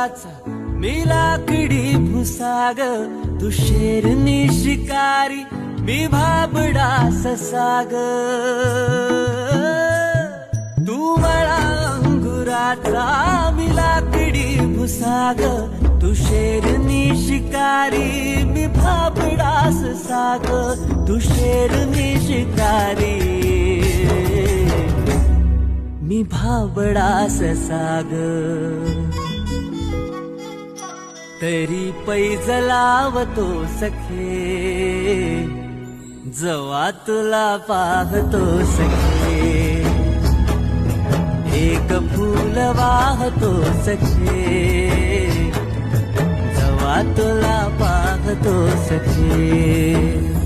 अंगुराचा मी लाकडी भुसाग, तू शेरनी शिकारी मी भाबडा ससाग. तू मला अंगुराचा मी लाकडी भुसाग, तू शेरनी शिकारी मी भाबडा ससाग. तू शेरनी शिकारी मी भाबडा ससाग. तरी पैज लावतो सखे, जवा तुला पाहतो सखे. एक फूल वाहतो सखे, जवा तुला पाहतो सखे.